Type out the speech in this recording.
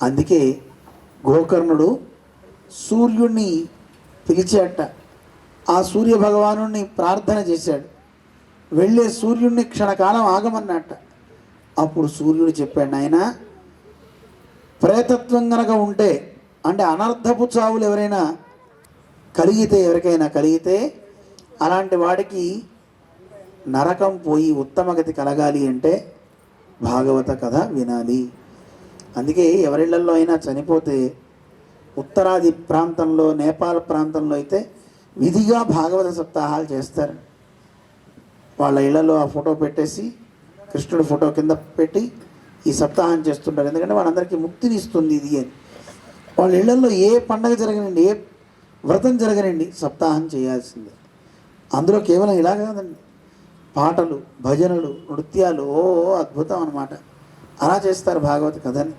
అందుకే గోకర్ణుడు సూర్యుడిని పిలిచాట. ఆ సూర్య భగవాను ప్రార్థన చేశాడు. వెళ్ళే సూర్యుడిని క్షణకాలం ఆగమన్నట్ట. అప్పుడు సూర్యుడు చెప్పాడు, నాయన ప్రేతత్వం గనక ఉంటే, అంటే అనర్థపు చావులు ఎవరైనా ఎవరికైనా కలిగితే అలాంటి వాడికి నరకం పోయి ఉత్తమగతి కలగాలి అంటే భాగవత కథ వినాలి. అందుకే ఎవరిళ్లలో అయినా చనిపోతే ఉత్తరాది ప్రాంతంలో, నేపాల్ ప్రాంతంలో అయితే విధిగా భాగవత సప్తాహాలు చేస్తారు. వాళ్ళ ఇళ్లలో ఆ ఫోటో పెట్టేసి కృష్ణుడి ఫోటో కింద పెట్టి ఈ సప్తాహం చేస్తుంటారు. ఎందుకంటే వాళ్ళందరికీ ముక్తిని ఇస్తుంది ఇది అని. వాళ్ళ ఇళ్లలో ఏ పండగ జరగనండి, ఏ వ్రతం జరగనండి, సప్తాహం చేయాల్సిందే. అందులో కేవలం ఇలా కాదండి, పాటలు, భజనలు, నృత్యాలు, అద్భుతం అన్నమాట. అలా చేస్తారు భాగవత కథని.